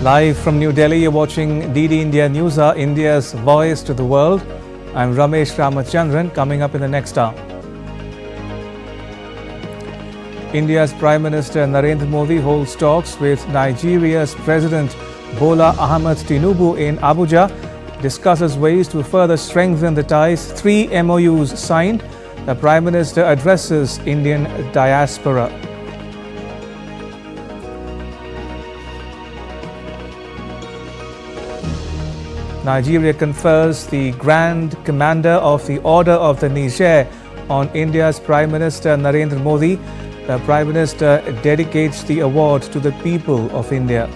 Live from New Delhi, you're watching DD India News, India's voice to the world. I'm Ramesh Ramachandran. Coming up in the next hour, India's Prime Minister Narendra Modi holds talks with Nigeria's President Bola Ahmed Tinubu in Abuja, discusses ways to further strengthen the ties. 3 MOUs signed. The Prime Minister addresses Indian diaspora. Nigeria confers the Grand Commander of the Order of the Niger on India's Prime Minister Narendra Modi. The Prime Minister dedicates the award to the people of India.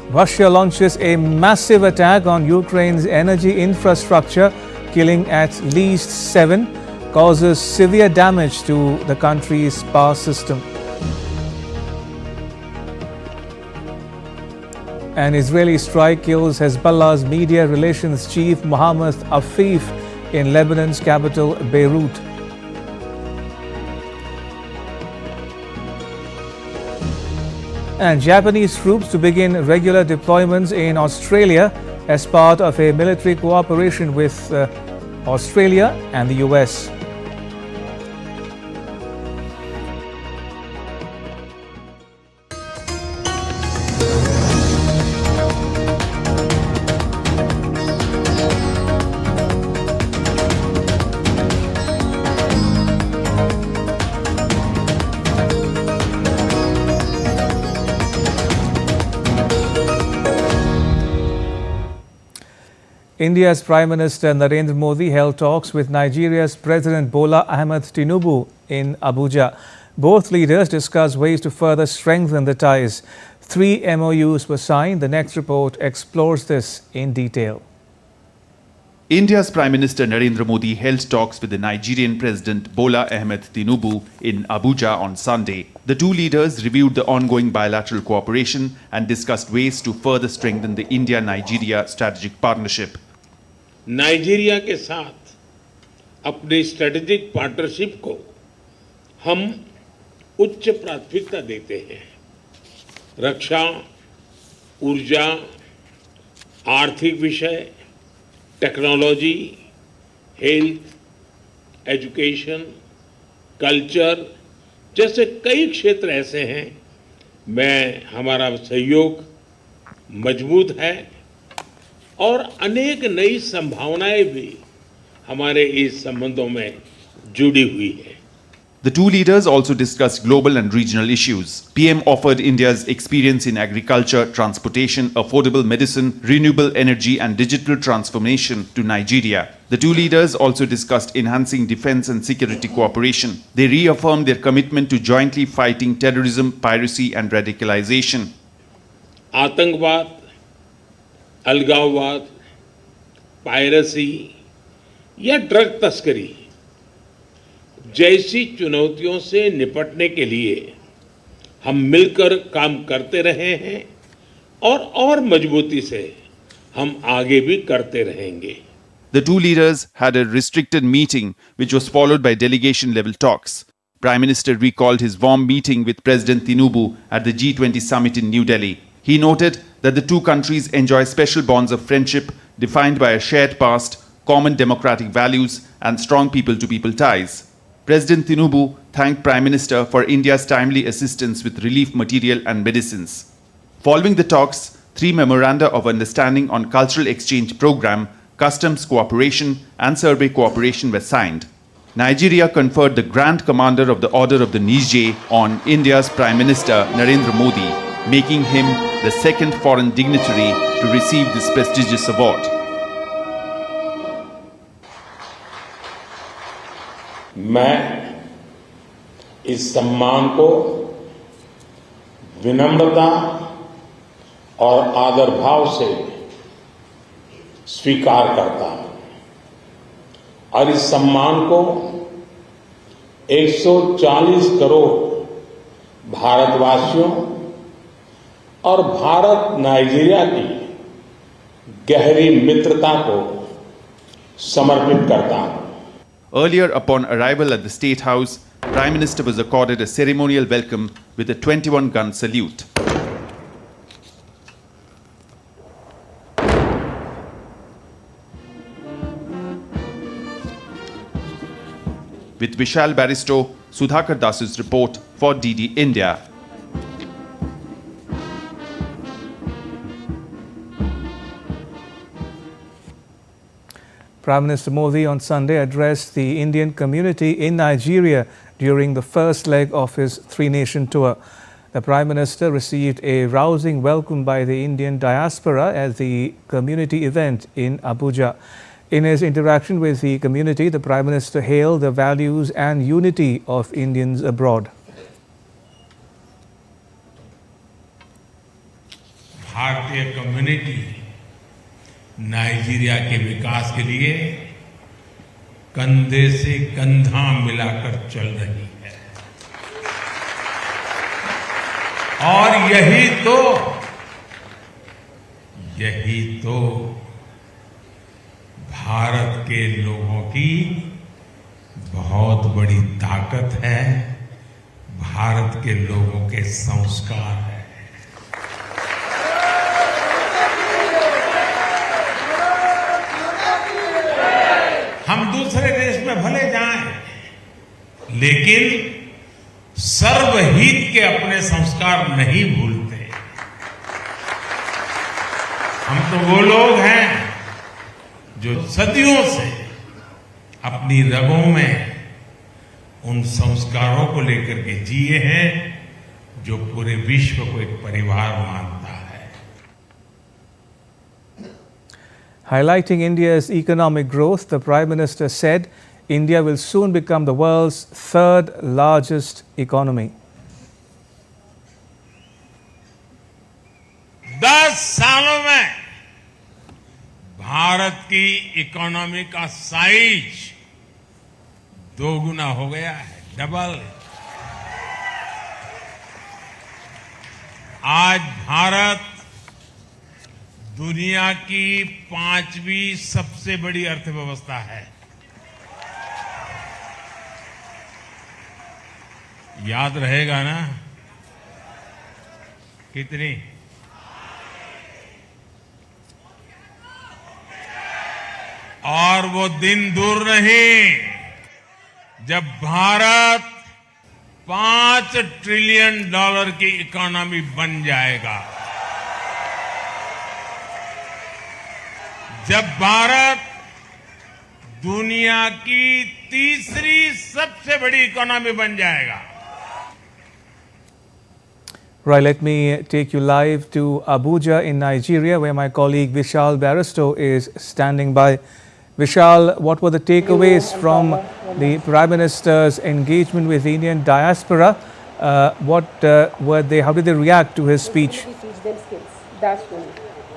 Russia launches a massive attack on Ukraine's energy infrastructure, killing at least 7. Causes severe damage to the country's power system. An Israeli strike kills Hezbollah's media relations chief Mohammed Afif in Lebanon's capital Beirut. And Japanese troops to begin regular deployments in Australia as part of a military cooperation with Australia and the US. India's Prime Minister Narendra Modi held talks with Nigeria's President Bola Ahmed Tinubu in Abuja. Both leaders discussed ways to further strengthen the ties. 3 MOUs were signed. The next report explores this in detail. India's Prime Minister Narendra Modi held talks with the Nigerian President Bola Ahmed Tinubu in Abuja on Sunday. The two leaders reviewed the ongoing bilateral cooperation and discussed ways to further strengthen the India-Nigeria strategic partnership. Nigeria के साथ अपनी strategic partnership को हम उच्च प्राथमिकता देते हैं। रक्षा, ऊर्जा, आर्थिक विषय, टेक्नोलॉजी, हेल्थ, एजुकेशन, कल्चर जैसे कई क्षेत्र ऐसे हैं में हमारा सहयोग मजबूत है और अनेक नई संभावनाएं भी हमारे इस संबंधों में जुड़ी हुई है। The two leaders also discussed global and regional issues. PM offered India's experience in agriculture, transportation, affordable medicine, renewable energy and digital transformation to Nigeria. The two leaders also discussed enhancing defense and security cooperation. They reaffirmed their commitment to jointly fighting terrorism, piracy and radicalization. आतंकवाद, अलगाववाद, piracy या drug तस्करी जैसी चुनौतियों से निपटने के लिए हम मिलकर काम करते रहे हैं और मजबूती से हम आगे भी करते रहेंगे। The two leaders had a restricted meeting which was followed by delegation level talks. Prime Minister recalled his warm meeting with President Tinubu at the G20 summit in New Delhi. He noted that the two countries enjoy special bonds of friendship defined by a shared past, common democratic values and strong people-to-people ties. President Tinubu thanked Prime Minister for India's timely assistance with relief material and medicines. Following the talks, 3 memoranda of understanding on cultural exchange program, customs cooperation and survey cooperation were signed. Nigeria conferred the Grand Commander of the Order of the Niger on India's Prime Minister Narendra Modi, making him the second foreign dignitary to receive this prestigious award. मैं इस सम्मान को विनम्रता और आदर भाव से स्वीकार करता हूं और इस सम्मान को 140 करोड़ भारतवासियों और भारत नाइजीरिया की गहरी मित्रता को समर्पित करता हूं। Earlier, upon arrival at the State House, Prime Minister was accorded a ceremonial welcome with a 21-gun salute. With Vishal Baristo, Sudhakar Das's report for DD India. Prime Minister Modi on Sunday addressed the Indian community in Nigeria during the first leg of his three-nation tour. The Prime Minister received a rousing welcome by the Indian diaspora at the community event in Abuja. In his interaction with the community, the Prime Minister hailed the values and unity of Indians abroad. भारतीय community Nigeria के विकास के लिए कंधे से कंधा मिलाकर चल रही है और यही तो भारत के लोगों की बहुत बड़ी ताकत है, भारत के लोगों के संस्कार है। हम दूसरे देश में भले जाएं, लेकिन सर्वहित के अपने संस्कार नहीं भूलते। हम तो वो लोग हैं जो सदियों से अपनी रगों में उन संस्कारों को लेकर के जिए हैं जो पूरे विश्व को एक परिवार मानता है। Highlighting India's economic growth, the Prime Minister said India will soon become the world's third largest economy. 10 सालों में भारत की इकोनॉमी का साइज 2 गुना हो गया है, डबल। आज भारत दुनिया की 5वीं सबसे बड़ी अर्थव्यवस्था है। याद रहेगा ना? कितनी? और वो दिन दूर नहीं जब भारत $5 ट्रिलियन की इकोनॉमी बन जाएगा, जब भारत दुनिया की तीसरी सबसे बड़ी इकोनॉमी बन जाएगा। Right, let me take you live to Abuja in Nigeria, where my colleague Vishal Baristo is standing by. Vishal, what were the takeaways from the Prime Minister's engagement with the Indian diaspora? What were they? How did they react to his speech? We teach them skills. That's one.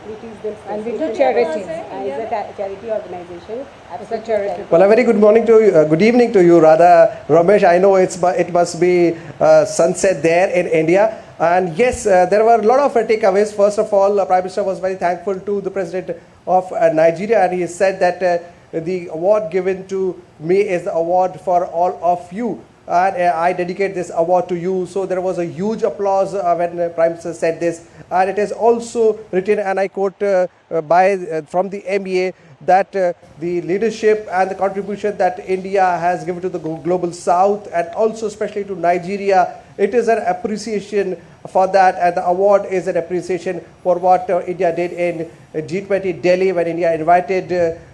We teach them skills. And we do charity. It's a charity organization. It's a charity. Well, a very good morning to you, good evening to you, Radha. Ramesh, I know it must be sunset there in India. And yes, there were a lot of takeaways. First of all, the Prime Minister was very thankful to the President of Nigeria, and he said that the award given to me is the award for all of you, and I dedicate this award to you. So there was a huge applause when the Prime Minister said this, and it is also written, and I quote from the MEA, that the leadership and the contribution that India has given to the global south, and also especially to Nigeria, it is an appreciation for that, and the award is an appreciation for what India did in G20 Delhi, when India invited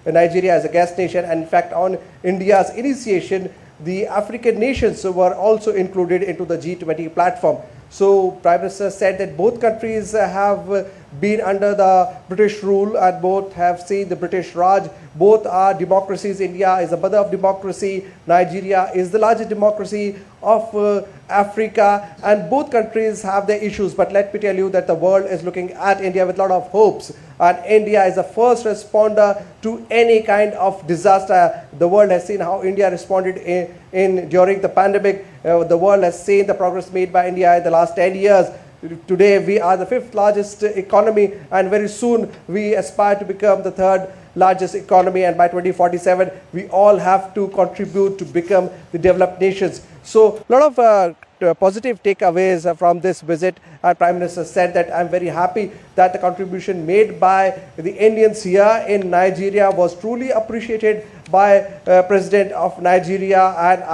Nigeria as a guest nation. And in fact, on India's initiation, the African nations were also included into the G20 platform. So Prime Minister said that both countries have been under the British rule, and both have seen the British Raj. Both are democracies. India is the mother of democracy. Nigeria is the largest democracy of Africa, and both countries have their issues. But let me tell you that the world is looking at India with a lot of hopes, and India is the first responder to any kind of disaster. The world has seen how India responded during the pandemic. The world has seen the progress made by India in the last 10 years. Today we are the 5th largest economy, and very soon we aspire to become the 3rd largest economy, and by 2047 we all have to contribute to become the developed nations. So a lot of positive takeaways from this visit. Our Prime Minister said that I'm very happy that the contribution made by the Indians here in Nigeria was truly appreciated by President of Nigeria, and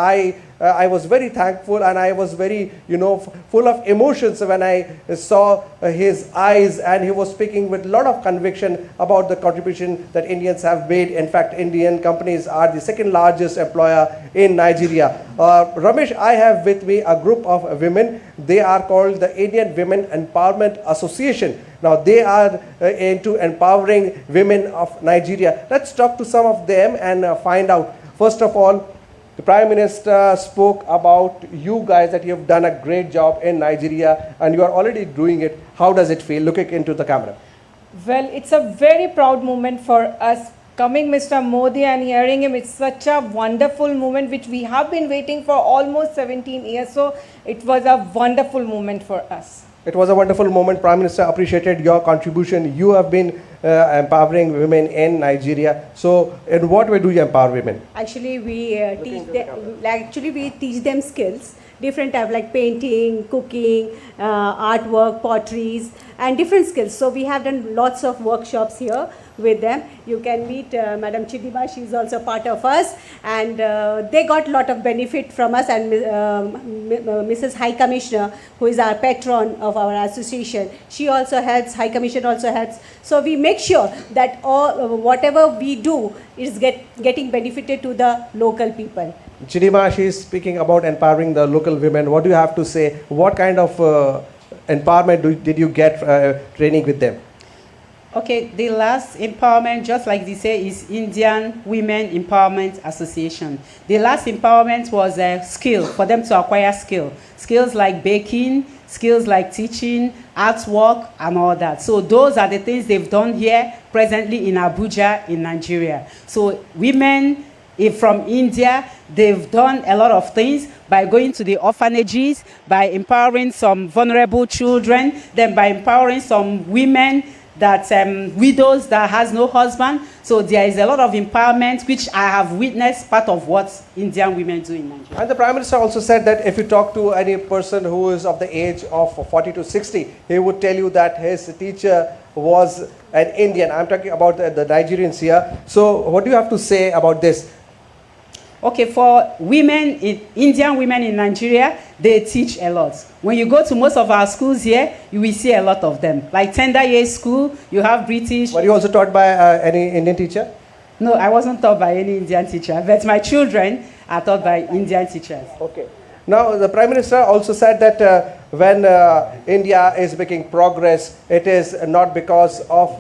I was very thankful, and I was very, full of emotions when I saw his eyes, and he was speaking with a lot of conviction about the contribution that Indians have made. In fact, Indian companies are the 2nd largest employer in Nigeria. Ramesh, I have with me a group of women. They are called the Indian Women Empowerment Association. Now, they are into empowering women of Nigeria. Let's talk to some of them and find out. First of all, the Prime Minister spoke about you guys, that you have done a great job in Nigeria and you are already doing it. How does it feel? Looking into the camera. Well, it's a very proud moment for us. Coming Mr. Modi and hearing him, it's such a wonderful moment which we have been waiting for almost 17 years. So it was a wonderful moment for us. It was a wonderful moment. Prime Minister appreciated your contribution. You have been empowering women in Nigeria. So in what way do you empower women? Actually, we teach them skills, different type like painting, cooking, artwork, potteries, and different skills. So we have done lots of workshops here with them. You can meet Madam Chidima, she is also part of us, and they got a lot of benefit from us, and Mrs. High Commissioner, who is our patron of our association, she also helps, High Commissioner also helps. So we make sure that all whatever we do is getting benefited to the local people. Chidima, she is speaking about empowering the local women. What do you have to say? What kind of empowerment did you get training with them? Okay, the last empowerment, just like they say, is Indian Women Empowerment Association. The last empowerment was a skill, for them to acquire skill. Skills like baking, skills like teaching, artwork, and all that. So those are the things they've done here presently in Abuja, in Nigeria. So women from India, they've done a lot of things by going to the orphanages, by empowering some vulnerable children, then by empowering some women that widows that has no husband. So there is a lot of empowerment which I have witnessed, part of what Indian women do in Nigeria. And the Prime Minister also said that if you talk to any person who is of the age of 40 to 60, he would tell you that his teacher was an Indian. I'm talking about the Nigerians here. So what do you have to say about this? Okay, for women, Indian women in Nigeria, they teach a lot. When you go to most of our schools here, you will see a lot of them. Like Tender Year School, you have British. Were you also taught by any Indian teacher? No, I wasn't taught by any Indian teacher, but my children are taught by Indian teachers. Okay. Now, the Prime Minister also said that when India is making progress, it is not because of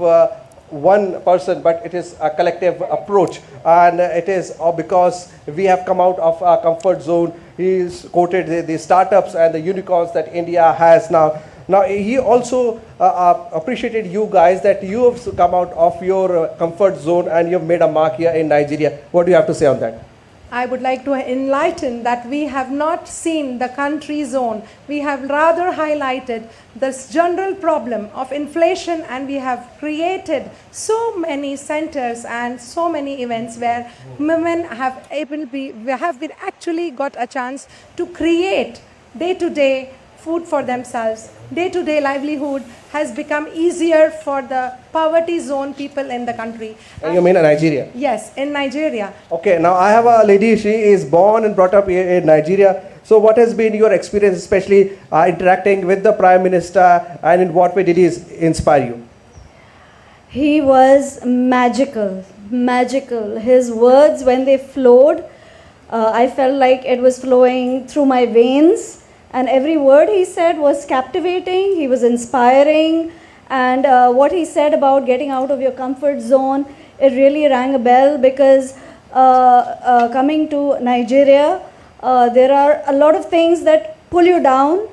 one person, but it is a collective approach, and it is because we have come out of our comfort zone. He's quoted the startups and the unicorns that India has now. Now, he also appreciated you guys that you have come out of your comfort zone and you've made a mark here in Nigeria. What do you have to say on that? I would like to enlighten that we have not seen the country zone. We have rather highlighted this general problem of inflation, and we have created so many centers and so many events where women have been actually got a chance to create day-to-day food for themselves. Day-to-day livelihood has become easier for the poverty zone people in the country. You mean in Nigeria? Yes, in Nigeria. Okay, now I have a lady, she is born and brought up in Nigeria. So what has been your experience, especially interacting with the Prime Minister, and in what way did he inspire you? He was magical. His words, when they flowed, I felt like it was flowing through my veins. And every word he said was captivating, he was inspiring, and what he said about getting out of your comfort zone, it really rang a bell, because coming to Nigeria, there are a lot of things that pull you down.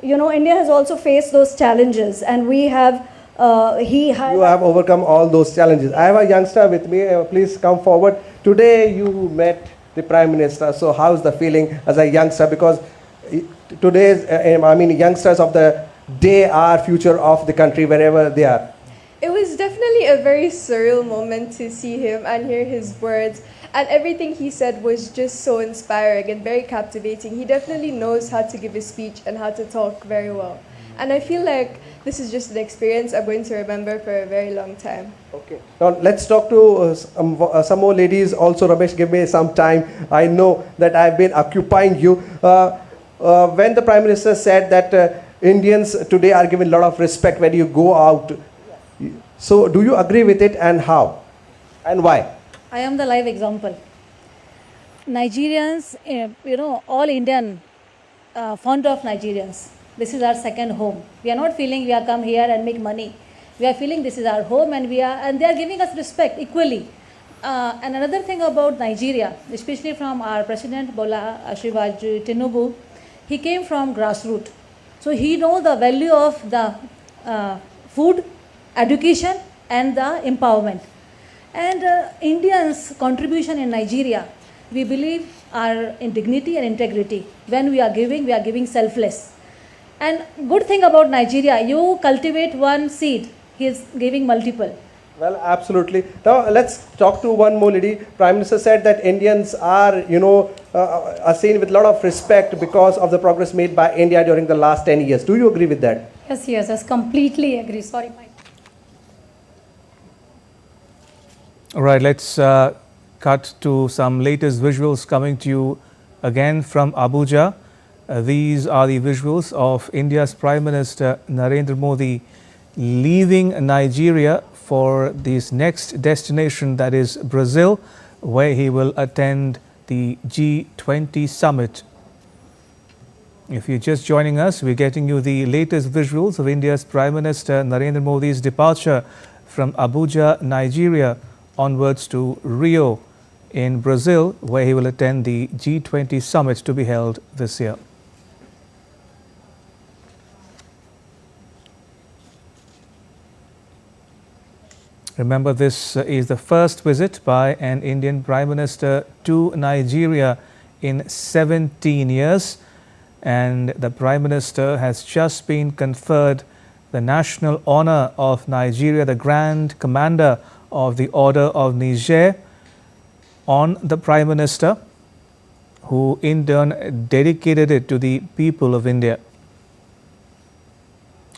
You know, India has also faced those challenges, and we have, You have overcome all those challenges. I have a youngster with me, please come forward. Today you met the Prime Minister, so how's the feeling as a youngster? Because today's, youngsters of the they are future of the country wherever they are. It was definitely a very surreal moment to see him and hear his words, and everything he said was just so inspiring and very captivating. He definitely knows how to give a speech and how to talk very well. And I feel like this is just an experience I'm going to remember for a very long time. Okay. Now let's talk to some more ladies also. Ramesh, give me some time. I know that I've been occupying you. When the Prime Minister said that Indians today are given a lot of respect when you go out. So do you agree with it, and how? And why? I am the live example. Nigerians, all Indian, fond of Nigerians. This is our second home. We are not feeling we are come here and make money. We are feeling this is our home, and they are giving us respect equally. And another thing about Nigeria, especially from our President Tinubu, he came from grassroots. So he knows the value of the food, education, and the empowerment. And Indians' contribution in Nigeria, we believe, are in dignity and integrity. When we are giving selfless. And good thing about Nigeria, you cultivate one seed, he is giving multiple. Well, absolutely. Now let's talk to one more lady. Prime Minister said that Indians are, are seen with a lot of respect because of the progress made by India during the last 10 years. Do you agree with that? Yes, I completely agree. Sorry, Mike. All right, let's cut to some latest visuals coming to you again from Abuja. These are the visuals of India's Prime Minister Narendra Modi leaving Nigeria for this next destination, that is Brazil, where he will attend the G20 summit. If you're just joining us, we're getting you the latest visuals of India's Prime Minister Narendra Modi's departure from Abuja, Nigeria, onwards to Rio in Brazil, where he will attend the G20 summit to be held this year. Remember, this is the first visit by an Indian Prime Minister to Nigeria in 17 years. And the Prime Minister has just been conferred the national honor of Nigeria, the Grand Commander of the Order of Niger, on the Prime Minister, who in turn dedicated it to the people of India.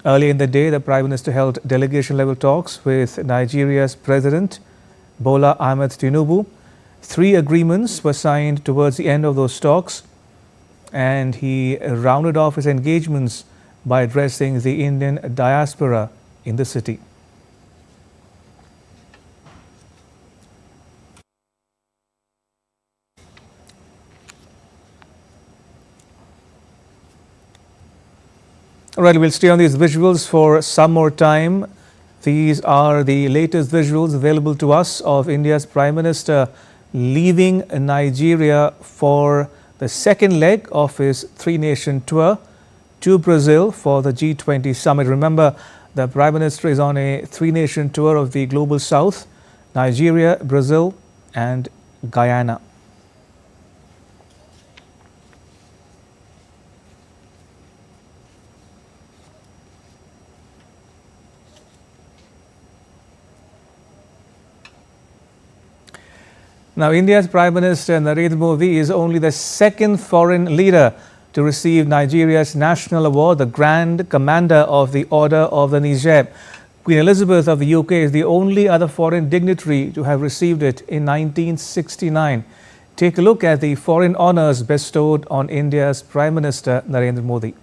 Earlier in the day, the Prime Minister held delegation-level talks with Nigeria's President Bola Ahmed Tinubu. 3 agreements were signed towards the end of those talks, and he rounded off his engagements by addressing the Indian diaspora in the city. All right, we'll stay on these visuals for some more time. These are the latest visuals available to us of India's Prime Minister leaving Nigeria for the second leg of his 3-nation tour to Brazil for the G20 summit. Remember, the Prime Minister is on a 3-nation tour of the Global South: Nigeria, Brazil, and Guyana. Now, India's Prime Minister Narendra Modi is only the second foreign leader to receive Nigeria's national award, the Grand Commander of the Order of the Niger. Queen Elizabeth of the UK is the only other foreign dignitary to have received it in 1969. Take a look at the foreign honours bestowed on India's Prime Minister Narendra Modi.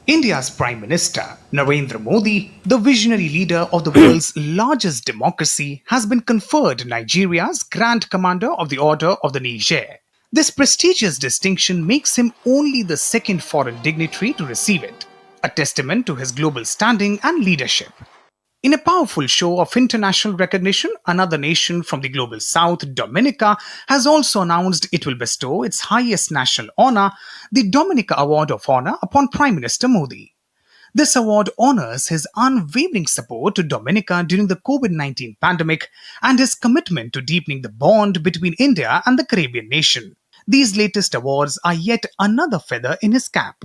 India's Prime Minister, Narendra Modi, the visionary leader of the world's largest democracy, has been conferred Nigeria's Grand Commander of the Order of the Niger. This prestigious distinction makes him only the second foreign dignitary to receive it, a testament to his global standing and leadership. In a powerful show of international recognition, another nation from the Global South, Dominica, has also announced it will bestow its highest national honor, the Dominica Award of Honor, upon Prime Minister Modi. This award honors his unwavering support to Dominica during the COVID-19 pandemic and his commitment to deepening the bond between India and the Caribbean nation. These latest awards are yet another feather in his cap.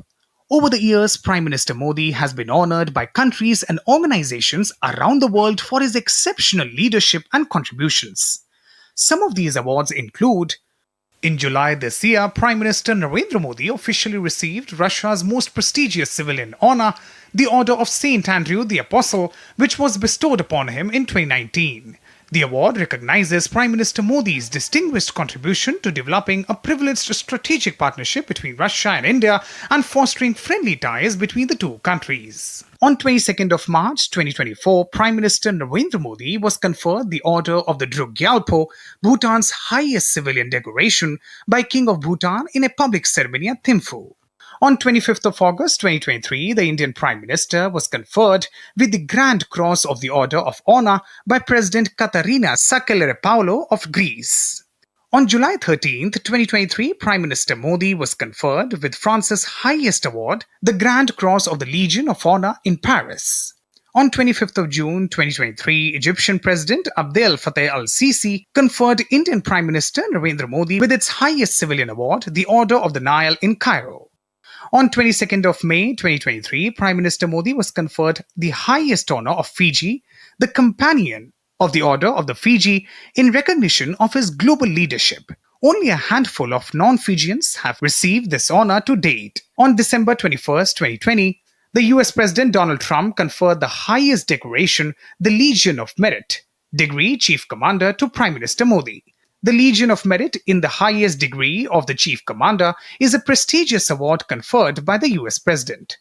Over the years, Prime Minister Modi has been honored by countries and organizations around the world for his exceptional leadership and contributions. Some of these awards include: in July this year, Prime Minister Narendra Modi officially received Russia's most prestigious civilian honor, the Order of Saint Andrew the Apostle, which was bestowed upon him in 2019. The award recognizes Prime Minister Modi's distinguished contribution to developing a privileged strategic partnership between Russia and India and fostering friendly ties between the two countries. On 22nd of March 2024, Prime Minister Narendra Modi was conferred the Order of the Druk Gyalpo, Bhutan's highest civilian decoration, by King of Bhutan in a public ceremony at Thimphu. On 25th of August 2023, the Indian Prime Minister was conferred with the Grand Cross of the Order of Honor by President Katarina Sakellariopoulos of Greece. On July 13th, 2023, Prime Minister Modi was conferred with France's highest award, the Grand Cross of the Legion of Honor in Paris. On 25th of June 2023, Egyptian President Abdel Fattah al-Sisi conferred Indian Prime Minister Narendra Modi with its highest civilian award, the Order of the Nile in Cairo. On 22nd of May 2023, Prime Minister Modi was conferred the highest honor of Fiji, the Companion of the Order of the Fiji, in recognition of his global leadership. Only a handful of non-Fijians have received this honor to date. On December 21st, 2020, the US President Donald Trump conferred the highest decoration, the Legion of Merit, degree Chief Commander, to Prime Minister Modi. The Legion of Merit in the highest degree of the Chief Commander is a prestigious award conferred by the US President.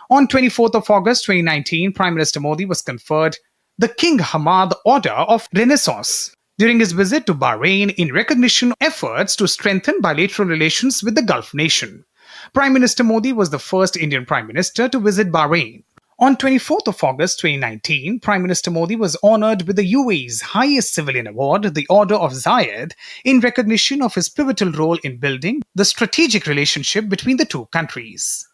On 24th of August 2019, Prime Minister Modi was conferred the King Hamad Order of Renaissance during his visit to Bahrain in recognition of efforts to strengthen bilateral relations with the Gulf nation. Prime Minister Modi was the first Indian Prime Minister to visit Bahrain. On 24th of August 2019, Prime Minister Modi was honored with the UAE's highest civilian award, the Order of Zayed, in recognition of his pivotal role in building the strategic relationship between the two countries.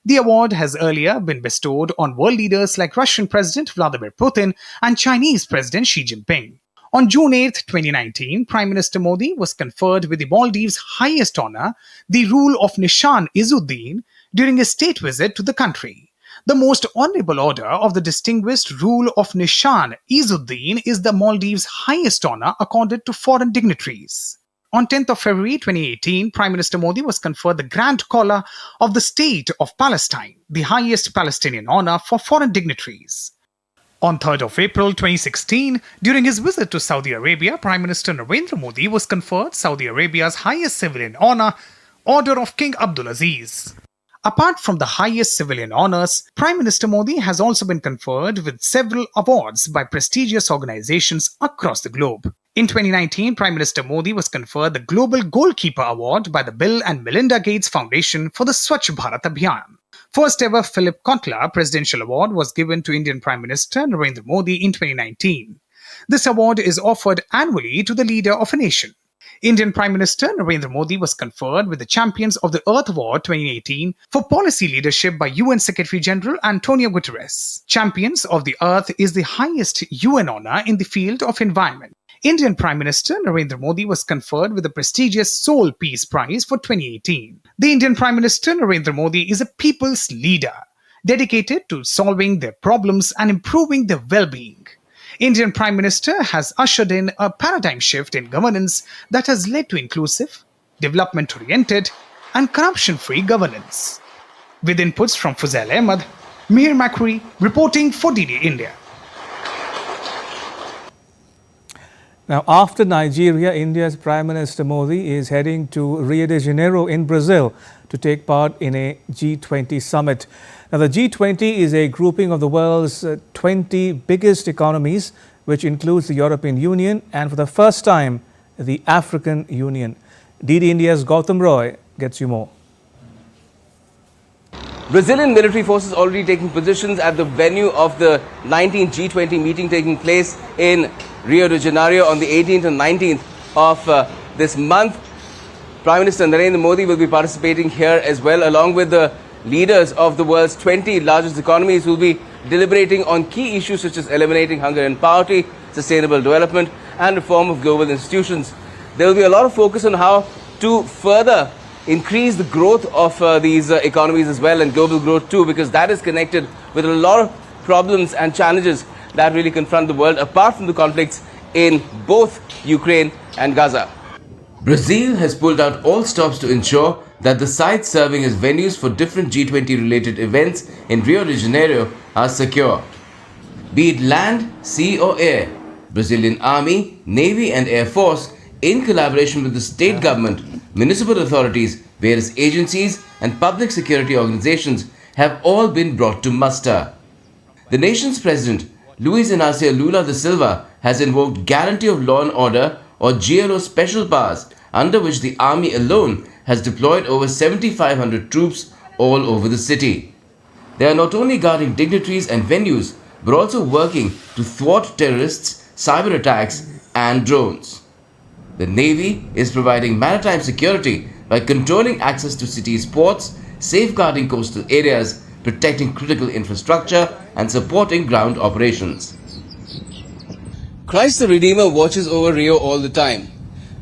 The award has earlier been bestowed on world leaders like Russian President Vladimir Putin and Chinese President Xi Jinping. On June 8, 2019, Prime Minister Modi was conferred with the Maldives' highest honor, the Rule of Nishan Izzuddin, during a state visit to the country. The most honorable order of the distinguished Rule of Nishan Izzuddin is the Maldives' highest honor accorded to foreign dignitaries. On 10th of February 2018, Prime Minister Modi was conferred the Grand Collar of the State of Palestine, the highest Palestinian honor for foreign dignitaries. On 3rd of April 2016, during his visit to Saudi Arabia, Prime Minister Narendra Modi was conferred Saudi Arabia's highest civilian honor, Order of King Abdulaziz. Apart from the highest civilian honors, Prime Minister Modi has also been conferred with several awards by prestigious organizations across the globe. In 2019, Prime Minister Modi was conferred the Global Goalkeeper Award by the Bill and Melinda Gates Foundation for the Swachh Bharat Abhiyan. First ever Philip Kotler Presidential Award was given to Indian Prime Minister Narendra Modi in 2019. This award is offered annually to the leader of a nation. Indian Prime Minister Narendra Modi was conferred with the Champions of the Earth Award 2018 for policy leadership by UN Secretary General Antonio Guterres. Champions of the Earth is the highest UN honor in the field of environment. Indian Prime Minister Narendra Modi was conferred with the prestigious Seoul Peace Prize for 2018. The Indian Prime Minister Narendra Modi is a people's leader, dedicated to solving their problems and improving their well-being. Indian Prime Minister has ushered in a paradigm shift in governance that has led to inclusive, development-oriented, and corruption-free governance. With inputs from Fuzail Ahmed, Mihir Makri reporting for DD India. Now, after Nigeria, India's Prime Minister Modi is heading to Rio de Janeiro in Brazil to take part in a G20 summit. Now, the G20 is a grouping of the world's 20 biggest economies, which includes the European Union and, for the first time, the African Union. DD India's Gautam Roy gets you more. Brazilian military forces already taking positions at the venue of the 19th G20 meeting taking place in Rio de Janeiro on the 18th and 19th of this month. Prime Minister Narendra Modi will be participating here as well, along with the leaders of the world's 20 largest economies who will be deliberating on key issues such as eliminating hunger and poverty, sustainable development and reform of global institutions. There will be a lot of focus on how to further increase the growth of these economies as well, and global growth too, because that is connected with a lot of problems and challenges that really confront the world apart from the conflicts in both Ukraine and Gaza. Brazil has pulled out all stops to ensure that the sites serving as venues for different G20 related events in Rio de Janeiro are secure. Be it land, sea or air, Brazilian Army, Navy and Air Force, in collaboration with the state government, municipal authorities, various agencies and public security organizations have all been brought to muster. The nation's president, Luiz Inácio Lula da Silva, has invoked Guarantee of Law and Order or GLO special powers, under which the army alone has deployed over 7,500 troops all over the city. They are not only guarding dignitaries and venues, but also working to thwart terrorists, cyber attacks and drones. The Navy is providing maritime security by controlling access to cities' ports, safeguarding coastal areas, protecting critical infrastructure and supporting ground operations. Christ the Redeemer watches over Rio all the time.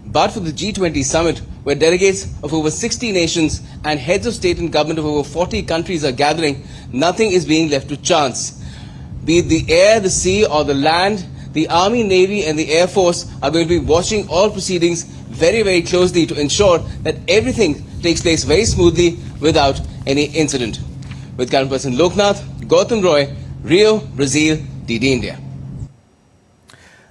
But for the G20 summit, where delegates of over 60 nations and heads of state and government of over 40 countries are gathering, nothing is being left to chance. Be it the air, the sea or the land, the Army, Navy and the Air Force are going to be watching all proceedings very, very closely to ensure that everything takes place very smoothly without any incident. With camera person Loknath, Gautam Roy, Rio, Brazil, DD India.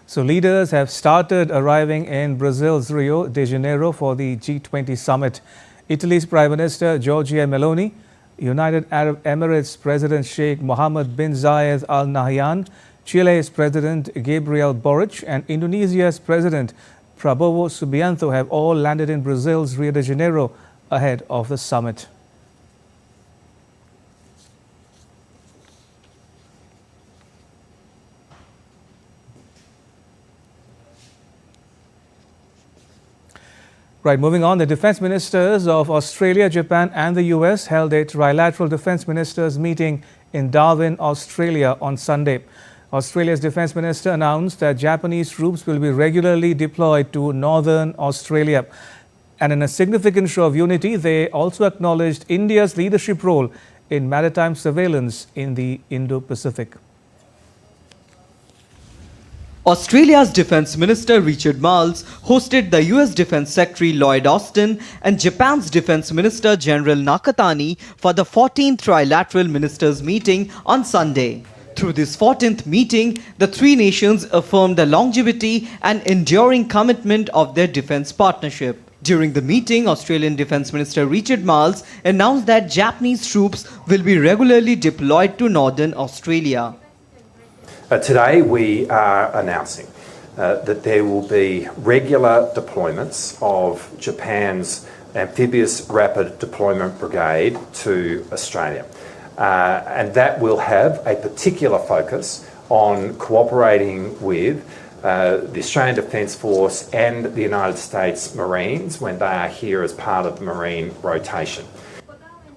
So leaders have started arriving in Brazil's Rio de Janeiro for the G20 summit. Italy's Prime Minister Giorgia Meloni, United Arab Emirates President Sheikh Mohammed bin Zayed Al Nahyan, Chile's President Gabriel Boric and Indonesia's President Prabowo Subianto have all landed in Brazil's Rio de Janeiro ahead of the summit. Right, moving on, the defense ministers of Australia, Japan and the US held a trilateral defense ministers meeting in Darwin, Australia on Sunday. Australia's defense minister announced that Japanese troops will be regularly deployed to northern Australia. And in a significant show of unity, they also acknowledged India's leadership role in maritime surveillance in the Indo-Pacific. Australia's Defence Minister Richard Marles hosted the US Defence Secretary Lloyd Austin and Japan's Defence Minister General Nakatani for the 14th Trilateral Ministers meeting on Sunday. Through this 14th meeting, the three nations affirmed the longevity and enduring commitment of their defence partnership. During the meeting, Australian Defence Minister Richard Marles announced that Japanese troops will be regularly deployed to northern Australia. Today we are announcing that there will be regular deployments of Japan's Amphibious Rapid Deployment Brigade to Australia. And that will have a particular focus on cooperating with the Australian Defence Force and the United States Marines when they are here as part of the Marine rotation.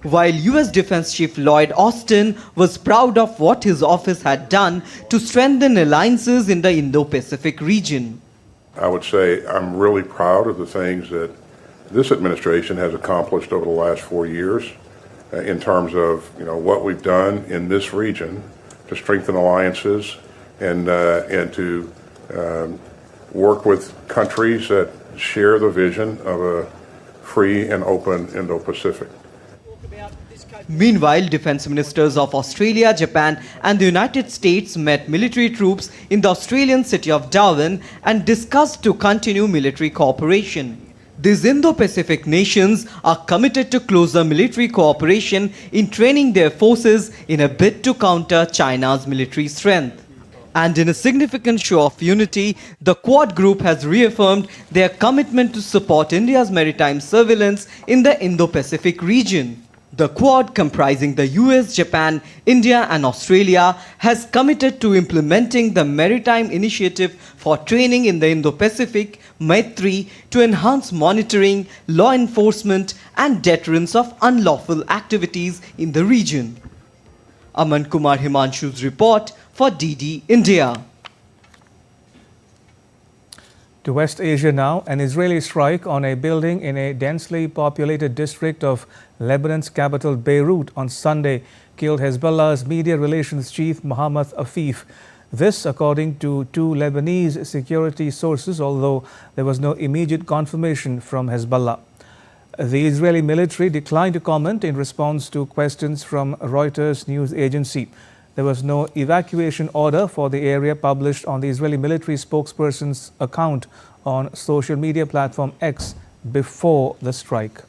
While US Defence Chief Lloyd Austin was proud of what his office had done to strengthen alliances in the Indo-Pacific region. I would say I'm really proud of the things that this administration has accomplished over the last 4 years in terms of what we've done in this region to strengthen alliances and to work with countries that share the vision of a free and open Indo-Pacific. Meanwhile, defence ministers of Australia, Japan and the United States met military troops in the Australian city of Darwin and discussed to continue military cooperation. These Indo-Pacific nations are committed to closer military cooperation in training their forces in a bid to counter China's military strength. And in a significant show of unity, the Quad group has reaffirmed their commitment to support India's maritime surveillance in the Indo-Pacific region. The Quad, comprising the US, Japan, India and Australia, has committed to implementing the Maritime Initiative for Training in the Indo-Pacific, MED3, to enhance monitoring, law enforcement and deterrence of unlawful activities in the region. Aman Kumar Himanshu's report for DD India. To West Asia now, an Israeli strike on a building in a densely populated district of Lebanon's capital Beirut on Sunday killed Hezbollah's media relations chief Mohammad Afif. This according to two Lebanese security sources, although there was no immediate confirmation from Hezbollah. The Israeli military declined to comment in response to questions from Reuters news agency. There was no evacuation order for the area published on the Israeli military spokesperson's account on social media platform X before the strike.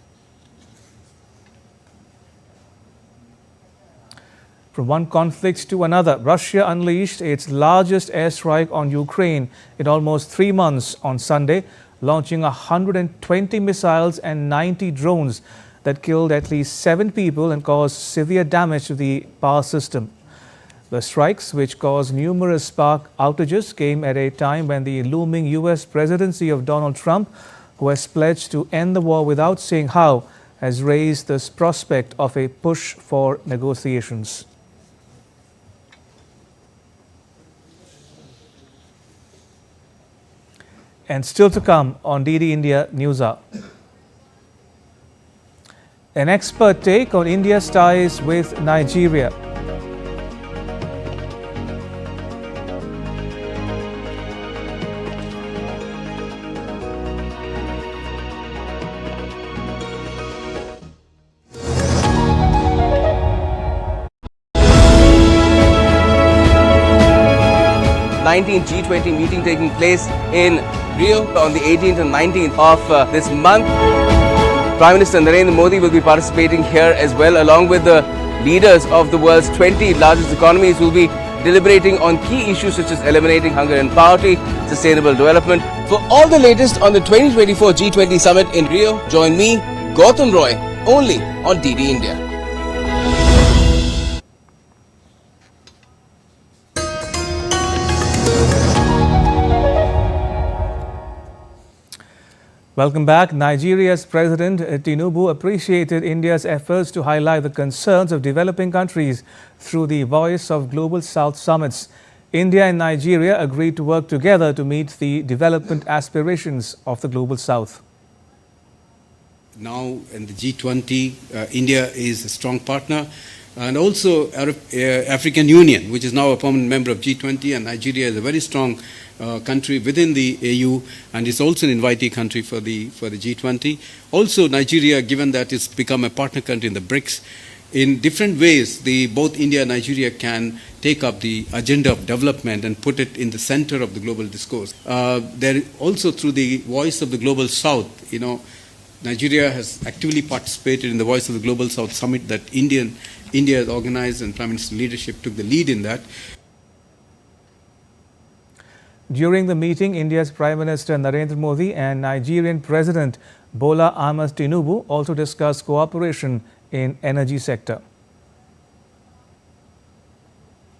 From one conflict to another, Russia unleashed its largest airstrike on Ukraine in almost 3 months on Sunday, launching 120 missiles and 90 drones that killed at least 7 people and caused severe damage to the power system. The strikes, which caused numerous spark outages, came at a time when the looming U.S. presidency of Donald Trump, who has pledged to end the war without saying how, has raised this prospect of a push for negotiations. And still to come on DD India News Hour. An expert take on India's ties with Nigeria. G20 meeting taking place in Rio on the 18th and 19th of this month. Prime Minister Narendra Modi will be participating here as well, along with the leaders of the world's 20 largest economies, who will be deliberating on key issues such as eliminating hunger and poverty, sustainable development. For all the latest on the 2024 G20 summit in Rio, join me, Gautam Roy, only on DD India. Welcome back. Nigeria's President Tinubu appreciated India's efforts to highlight the concerns of developing countries through the Voice of Global South summits. India and Nigeria agreed to work together to meet the development aspirations of the Global South. Now in the G20, India is a strong partner, and also African Union, which is now a permanent member of G20, and Nigeria is a very strong country within the AU, and is also an invitee country for the G20. Also, Nigeria, given that it's become a partner country in the BRICS, in different ways, both India and Nigeria can take up the agenda of development and put it in the center of the global discourse. There also, through the Voice of the Global South, Nigeria has actively participated in the Voice of the Global South summit that India has organized, and Prime Minister leadership took the lead in that. During the meeting, India's Prime Minister Narendra Modi and Nigerian President Bola Ahmed Tinubu also discussed cooperation in energy sector.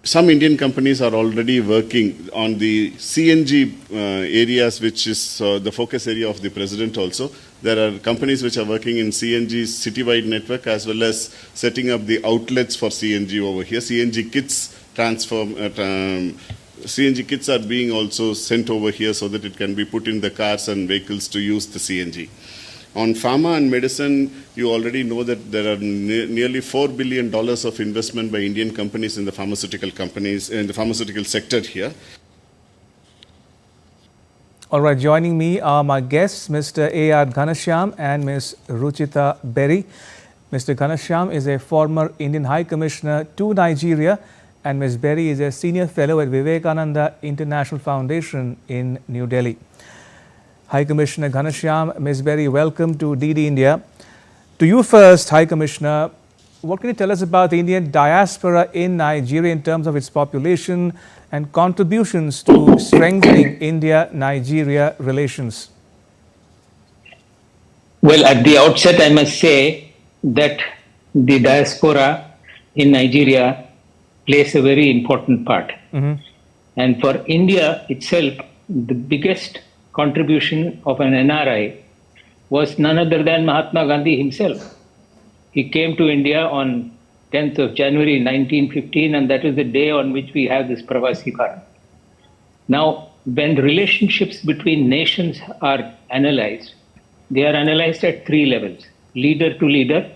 Some Indian companies are already working on the CNG areas, which is the focus area of the President also. There are companies which are working in CNG's citywide network, as well as setting up the outlets for CNG over here. CNG kits CNG kits are being also sent over here so that it can be put in the cars and vehicles to use the CNG. On pharma and medicine, you already know that there are nearly $4 billion of investment by Indian companies in the pharmaceutical sector here. All right, joining me are my guests, Mr. A.R. Ghanashyam and Ms. Ruchita Berry. Mr. Ghanashyam is a former Indian High Commissioner to Nigeria, and Ms. Berry is a senior fellow at Vivekananda International Foundation in New Delhi. High Commissioner Ghanashyam, Ms. Berry, welcome to DD India. To you first, High Commissioner, what can you tell us about the Indian diaspora in Nigeria in terms of its population and contributions to strengthening India-Nigeria relations? Well, at the outset, I must say that the diaspora in Nigeria plays a very important part. And for India itself, the biggest contribution of an NRI was none other than Mahatma Gandhi himself. He came to India on 10th of January 1915, and that is the day on which we have this Pravasi Bharat. Now, when relationships between nations are analyzed, they are analyzed at three levels: leader to leader,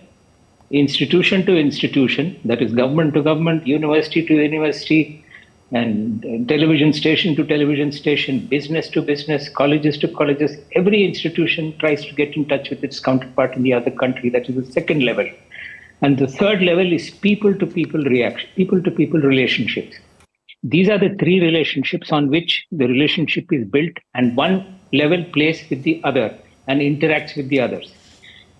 institution to institution, that is government to government, university to university, and television station to television station, business to business, colleges to colleges. Every institution tries to get in touch with its counterpart in the other country. That is the second level. And the third level is people to people relationships. These are the three relationships on which the relationship is built, and one level plays with the other and interacts with the others.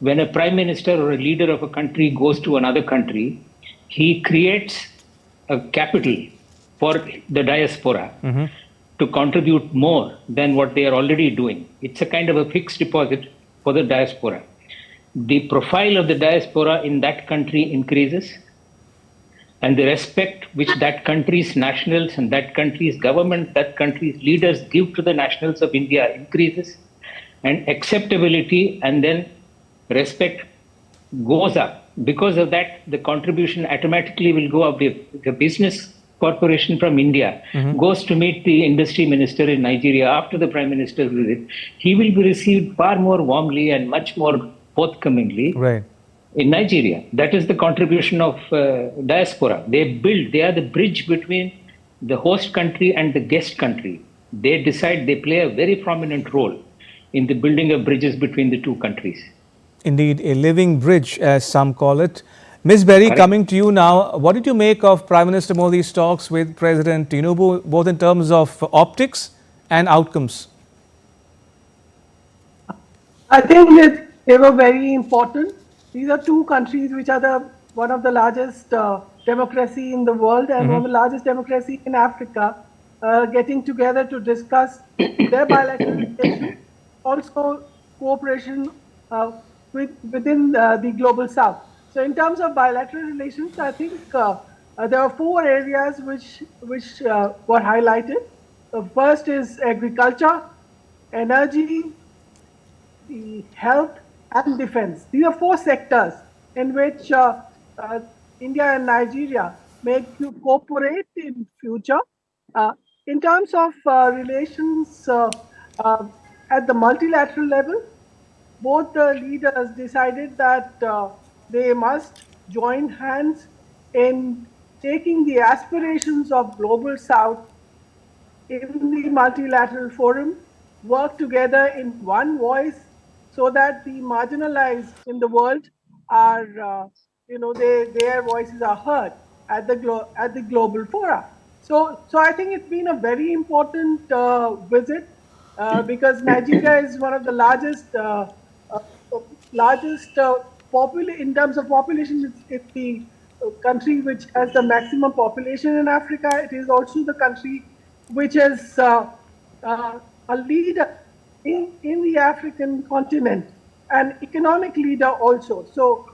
When a prime minister or a leader of a country goes to another country, he creates a capital for the diaspora to contribute more than what they are already doing. It's a kind of a fixed deposit for the diaspora. The profile of the diaspora in that country increases, and the respect which that country's nationals and that country's government, that country's leaders give to the nationals of India increases, and acceptability and then respect goes up. Because of that, the contribution automatically will go up. The business corporation from India goes to meet the industry minister in Nigeria after the prime minister's visit. He will be received far more warmly and much more forthcomingly in Nigeria. That is the contribution of diaspora. They are the bridge between the host country and the guest country. They play a very prominent role in the building of bridges between the two countries. Indeed, a living bridge, as some call it. Ms. Berry, coming to you now, what did you make of Prime Minister Modi's talks with President Tinubu, both in terms of optics and outcomes? I think they were very important. These are two countries which are one of the largest democracy in the world and one of the largest democracy in Africa, getting together to discuss their bilateral relations, also cooperation within the global south. So in terms of bilateral relations, I think there are four areas which were highlighted. The first is agriculture, energy, the health, and defense. These are four sectors in which India and Nigeria may cooperate in future. In terms of relations at the multilateral level, both the leaders decided that they must join hands in taking the aspirations of global south in the multilateral forum, work together in one voice so that the marginalized in the world are, their voices are heard at the global fora. So I think it's been a very important visit because Nigeria is one of the largest in terms of population. It's the country which has the maximum population in Africa. It is also the country which is a leader in the African continent, an economic leader also. So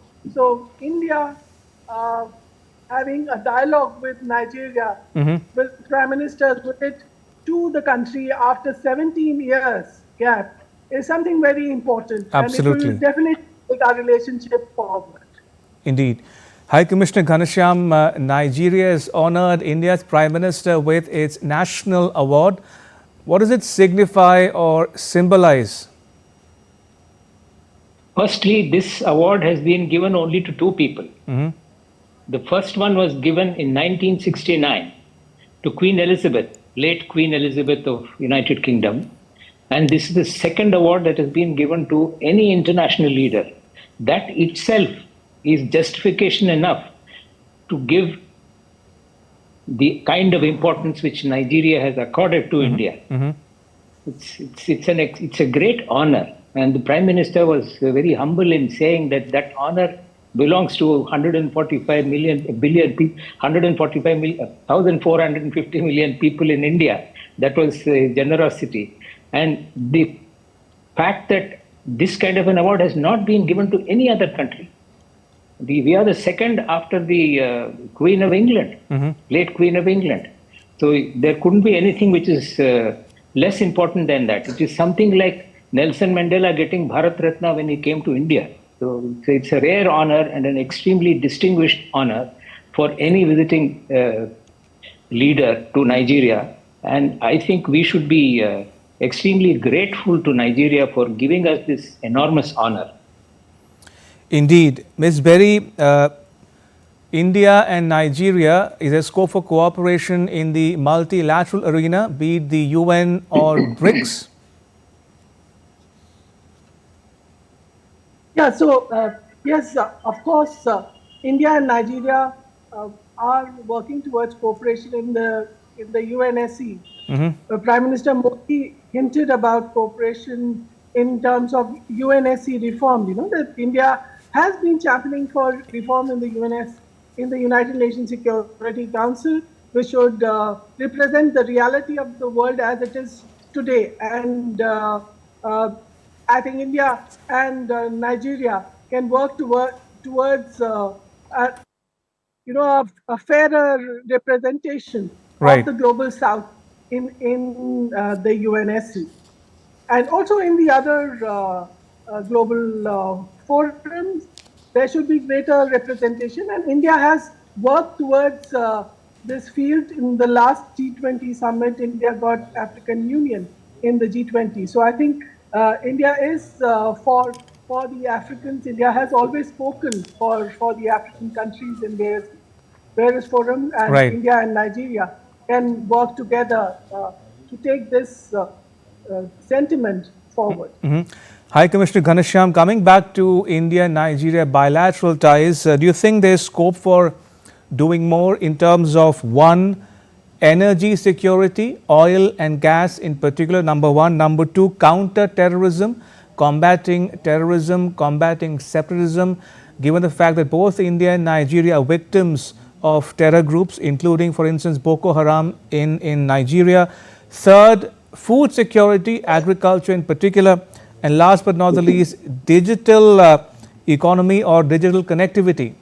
India having a dialogue with Nigeria, with Prime Minister's visit to the country after 17 years gap is something very important. Absolutely. And it will definitely take our relationship forward. Indeed. High Commissioner Ghanshyam, Nigeria has honored India's Prime Minister with its national award. What does it signify or symbolize? Firstly, this award has been given only to two people. The first one was given in 1969 to Queen Elizabeth, late Queen Elizabeth of United Kingdom. And this is the second award that has been given to any international leader. That itself is justification enough to give the kind of importance which Nigeria has accorded to India. It's a great honor. And the Prime Minister was very humble in saying that honor belongs to 1,450 million people in India. That was generosity. And the fact that this kind of an award has not been given to any other country. We are the second after the Queen of England, late Queen of England. So there couldn't be anything which is less important than that. It is something like Nelson Mandela getting Bharat Ratna when he came to India. So it's a rare honor and an extremely distinguished honor for any visiting leader to Nigeria And I think we should be extremely grateful to Nigeria for giving us this enormous honor. Indeed. Ms. Berry, India and Nigeria, is there scope for cooperation in the multilateral arena, be it the UN or BRICS? Yeah, so yes, of course, India and Nigeria are working towards cooperation in the UNSC. Prime Minister Modi hinted about cooperation in terms of UNSC reform. You know that India has been championing for reform in the United Nations Security Council, which should represent the reality of the world as it is today. And I think India and Nigeria can work towards a fairer representation of the global South in the UNSC, and also in the other global forums. There should be greater representation, and India has worked towards this field. In the last G20 summit, India got African Union in the G20. So I think India is for the Africans. India has always spoken for the African countries in various forums, and India and Nigeria can work together to take this sentiment forward. High Commissioner Ghanshyam, coming back to India-Nigeria bilateral ties, do you think there is scope for doing more in terms of, one, energy security, oil and gas in particular, number one; number two, counter-terrorism, combating terrorism, combating separatism, given the fact that both India and Nigeria are victims of terror groups, including, for instance, Boko Haram in Nigeria; third, food security, agriculture in particular; and last but not the least, digital economy or digital connectivity?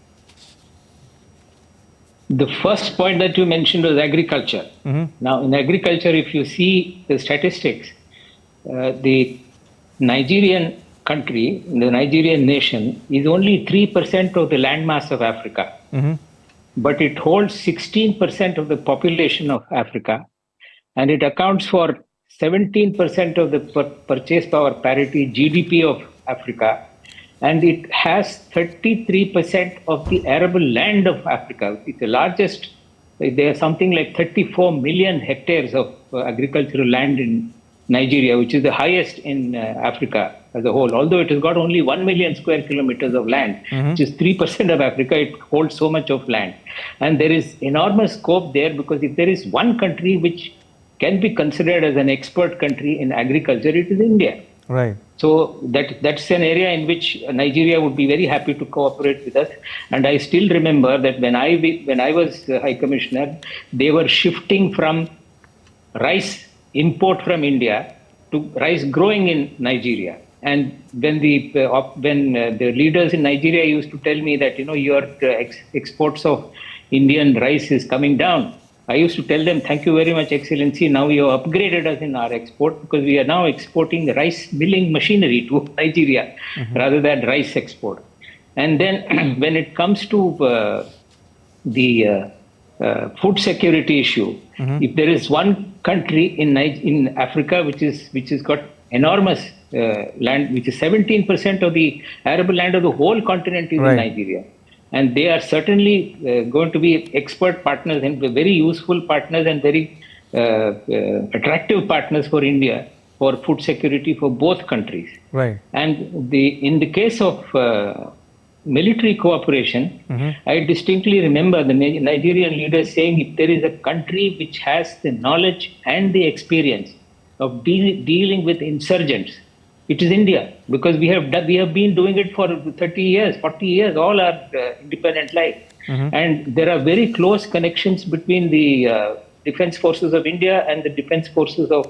The first point that you mentioned was agriculture. Now, in agriculture, if you see the statistics, the Nigerian country, the Nigerian nation, is only 3% of the landmass of Africa. But it holds 16% of the population of Africa, and it accounts for 17% of the purchase power parity GDP of Africa, and it has 33% of the arable land of Africa. It's the largest. There are something like 34 million hectares of agricultural land in Nigeria, which is the highest in Africa as a whole. Although it has got only 1 million square kilometers of land, which is 3% of Africa, it holds so much of land. And there is enormous scope there, because if there is one country which can be considered as an expert country in agriculture, it is India. So that's an area in which Nigeria would be very happy to cooperate with us. And I still remember that when I was High Commissioner, they were shifting from rice import from India to rice growing in Nigeria. And when the leaders in Nigeria used to tell me that, your exports of Indian rice is coming down, I used to tell them, thank you very much, Excellency. Now you have upgraded us in our export, because we are now exporting rice milling machinery to Nigeria rather than rice export. And then when it comes to the food security issue, if there is one country in Africa which has got enormous land, which is 17% of the arable land of the whole continent, is in Nigeria. And they are certainly going to be expert partners and very useful partners and very attractive partners for India for food security for both countries. And in the case of military cooperation, I distinctly remember the Nigerian leaders saying, if there is a country which has the knowledge and the experience of dealing with insurgents, it is India, because we have been doing it for 30 years, 40 years, all our independent life. And there are very close connections between the defense forces of India and the defense forces of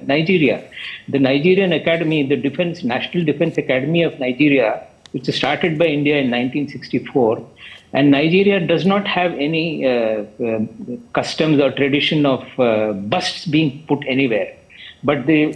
Nigeria. The Nigerian Academy, the National Defense Academy of Nigeria, which was started by India in 1964, and Nigeria does not have any customs or tradition of busts being put anywhere. But the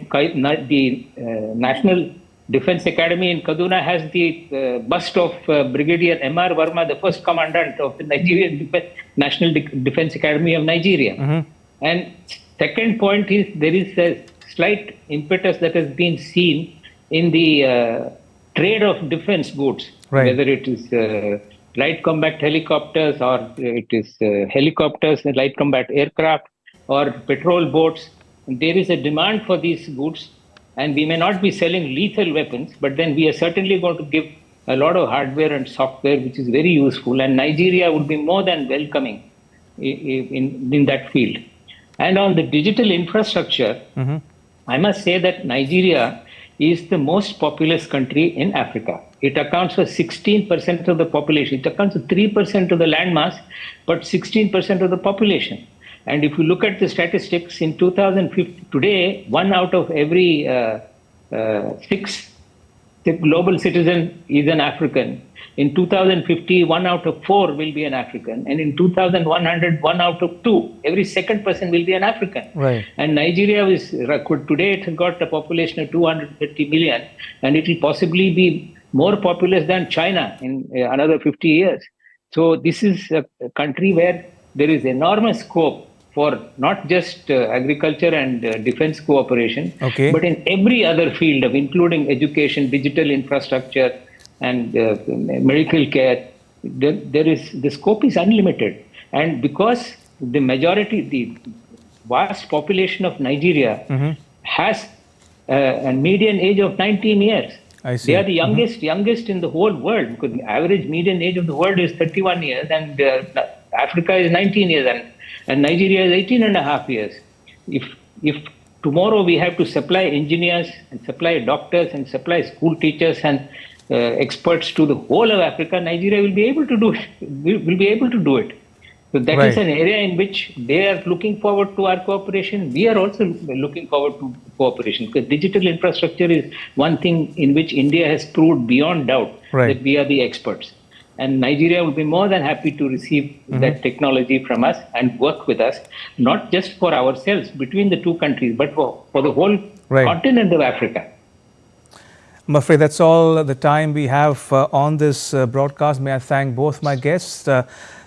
National Defense Academy in Kaduna has the bust of Brigadier M.R. Verma, the first commandant of the Nigerian National Defense Academy of Nigeria. And Second point is there is a slight impetus that has been seen in the trade of defense goods, whether it is light combat helicopters or it is helicopters, light combat aircraft or patrol boats. There is a demand for these goods, and we may not be selling lethal weapons, but then we are certainly going to give a lot of hardware and software, which is very useful, and Nigeria would be more than welcoming in that field. And on the digital infrastructure, I must say that Nigeria is the most populous country in Africa. It accounts for 16% of the population. It accounts for 3% of the landmass, but 16% of the population. And if you look at the statistics in 2050, today, 1 out of every 6 global citizen is an African. In 2050, 1 out of 4 will be an African. And in 2100, 1 out of 2, every second person will be an African. Right. And Nigeria is, today it has got a population of 230 million, and it will possibly be more populous than China in another 50 years. So this is a country where there is enormous scope for not just agriculture and defense cooperation, but in every other field of including education, digital infrastructure, and medical care. The scope is unlimited. And because the majority, the vast population of Nigeria has a median age of 19 years. I see. They are the youngest in the whole world, because the average median age of the world is 31 years, and Africa is 19 years, and Nigeria is 18 and a half years. If tomorrow we have to supply engineers and supply doctors and supply school teachers and experts to the whole of Africa, Nigeria will be able to do it. Will be able to do it. So that is an area in which they are looking forward to our cooperation. We are also looking forward to cooperation, because digital infrastructure is one thing in which India has proved beyond doubt that we are the experts. And Nigeria will be more than happy to receive that technology from us and work with us, not just for ourselves between the two countries, but for the whole continent of Africa. I'm afraid that's all the time we have on this broadcast. May I thank both my guests,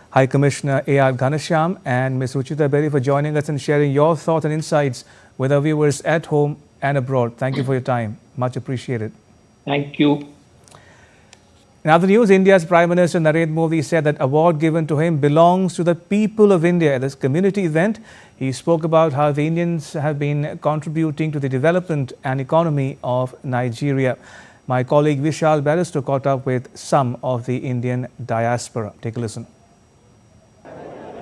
High Commissioner A.R. Ghanashyam and Ms. Ruchita Berry, for joining us and sharing your thoughts and insights with our viewers at home and abroad. Thank you for your time. Much appreciated. Thank you. In other news, India's Prime Minister Narendra Modi said that award given to him belongs to the people of India. At this community event, he spoke about how the Indians have been contributing to the development and economy of Nigeria. My colleague Vishal Barrister caught up with some of the Indian diaspora. Take a listen.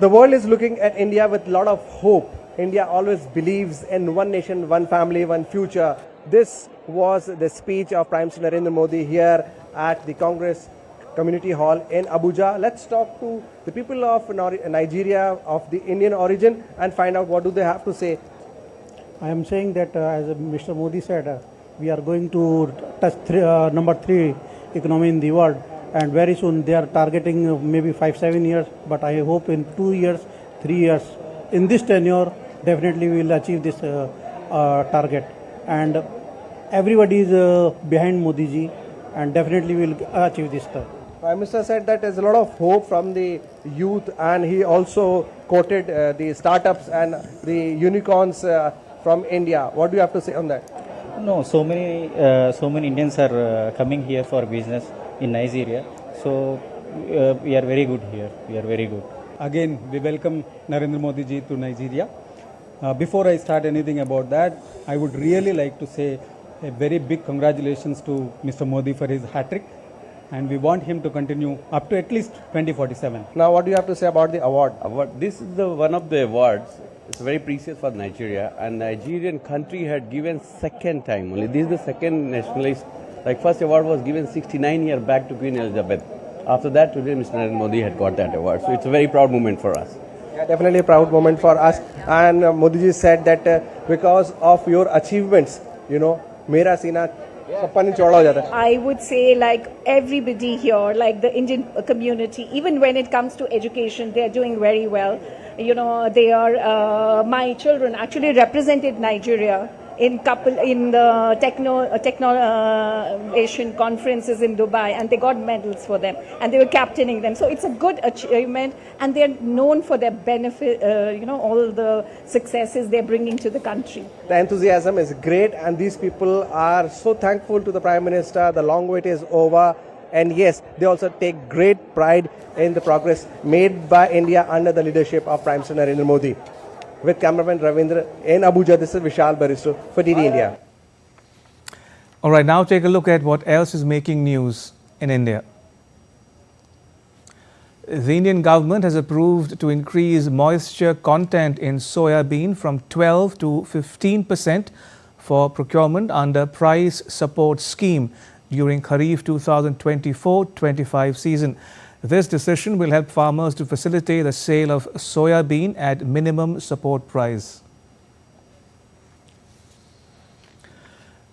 The world is looking at India with a lot of hope. India always believes in one nation, one family, one future. This was the speech of Prime Minister Narendra Modi here at the Congress Community Hall in Abuja. Let's talk to the people of Nigeria of the Indian origin and find out what do they have to say. I am saying that as Mr. Modi said, we are going to touch number 3 economy in the world, and very soon they are targeting maybe 5-7 years, but I hope in 2 years, 3 years, in this tenure, definitely we will achieve this target. And everybody is behind Modi ji, and definitely we will achieve this target. Prime Minister said that there's a lot of hope from the youth, and he also quoted the startups and the unicorns from India. What do you have to say on that? No, so many Indians are coming here for business in Nigeria. So we are very good here. We are very good. Again, we welcome Narendra Modi ji to Nigeria. Before I start anything about that, I would really like to say a very big congratulations to Mr. Modi for his hat-trick, and we want him to continue up to at least 2047. Now, what do you have to say about the award? This is one of the awards. It's very precious for Nigeria, and Nigerian country had given second time only. This is the second nationalist. Like first award was given 69 years back to Queen Elizabeth. After that, today Mr. Narendra Modi had got that award. So it's a very proud moment for us. Yeah, definitely a proud moment for us. And Modi ji said that because of your achievements, you know, mera sina I would say, like everybody here, like the Indian community, even when it comes to education, they are doing very well. You know, they are, my children actually represented Nigeria in the Asian conferences in Dubai, and they got medals for them, and they were captaining them. So it's a good achievement, and they're known for their benefit, all the successes they're bringing to the country. The enthusiasm is great, and these people are so thankful to the Prime Minister. The long wait is over, and yes, they also take great pride in the progress made by India under the leadership of Prime Minister Narendra Modi. With cameraman Ravindra in Abuja, this is Vishal Baristo for DD India. All right, now take a look at what else is making news in India. The Indian government has approved to increase moisture content in soya bean from 12 to 15% for procurement under price support scheme during Kharif 2024-25 season. This decision will help farmers to facilitate the sale of soya bean at minimum support price.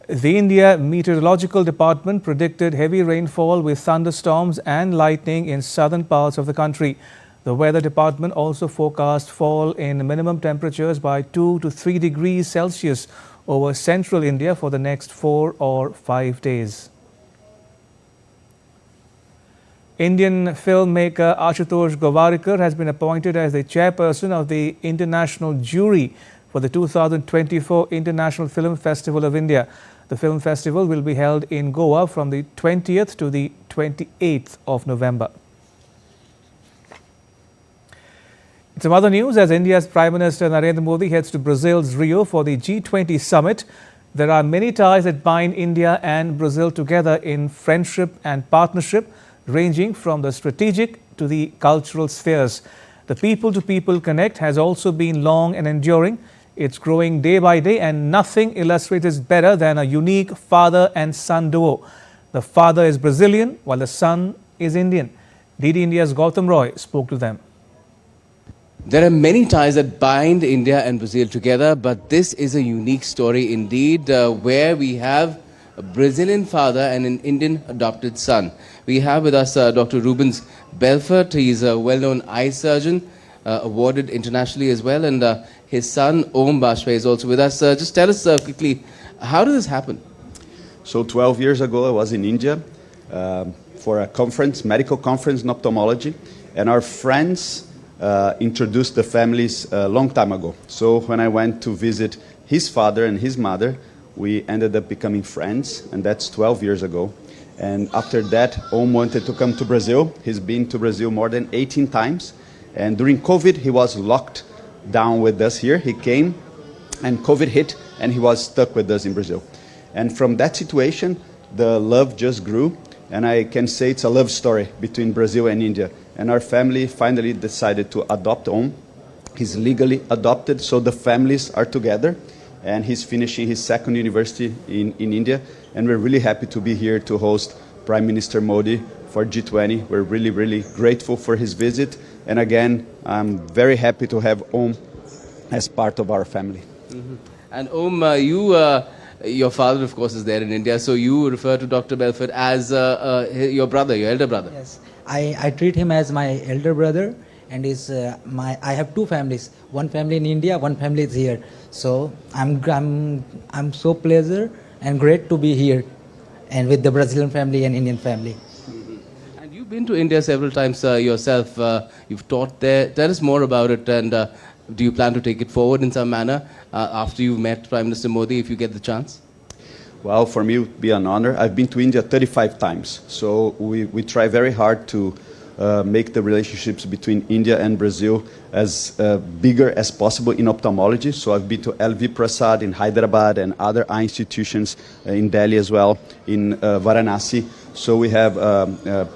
The India Meteorological Department predicted heavy rainfall with thunderstorms and lightning in southern parts of the country. The Weather Department also forecast fall in minimum temperatures by 2 to 3 degrees Celsius over central India for the next 4 or 5 days. Indian filmmaker Ashutosh Gowarikar has been appointed as the chairperson of the international jury for the 2024 International Film Festival of India. The film festival will be held in Goa from the 20th to the 28th of November. In some other news, as India's Prime Minister Narendra Modi heads to Brazil's Rio for the G20 summit, there are many ties that bind India and Brazil together in friendship and partnership, ranging from the strategic to the cultural spheres. The people-to-people connect has also been long and enduring. It's growing day by day, and nothing illustrates this better than a unique father and son duo. The father is Brazilian, while the son is Indian. DD India's Gautam Roy spoke to them. There are many ties that bind India and Brazil together, but this is a unique story indeed, where we have a Brazilian father and an Indian adopted son. We have with us Dr. Rubens Belfort. He's a well-known eye surgeon, awarded internationally as well, and his son Om Bashway is also with us. Just tell us quickly, how did this happen? So 12 years ago, I was in India for a conference, medical conference in ophthalmology, and our friends introduced the families a long time ago. So when I went to visit his father and his mother, we ended up becoming friends, and that's 12 years ago. And after that, Om wanted to come to Brazil. He's been to Brazil more than 18 times. And during COVID, he was locked down with us here. He came, and COVID hit, and he was stuck with us in Brazil. And from that situation, the love just grew. And I can say it's a love story between Brazil and India. And our family finally decided to adopt Om. He's legally adopted, so the families are together. And he's finishing his second university in India. And we're really happy to be here to host Prime Minister Modi for G20. We're really, really grateful for his visit. And again, I'm very happy to have Om as part of our family. Mm-hmm. And Om, your father, of course, is there in India. So you refer to Dr. Belfort as your brother, your elder brother. Yes, I treat him as my elder brother. And I have two families. One family in India, one family is here. So I'm so pleasure and great to be here, and with the Brazilian family and Indian family. Mm-hmm. And you've been to India several times yourself. You've taught there. Tell us more about it, and do you plan to take it forward in some manner after you've met Prime Minister Modi, if you get the chance? Well, for me, it would be an honor. I've been to India 35 times. So we try very hard to make the relationships between India and Brazil as bigger as possible in ophthalmology. So I've been to LV Prasad in Hyderabad and other eye institutions in Delhi as well, in Varanasi. So we have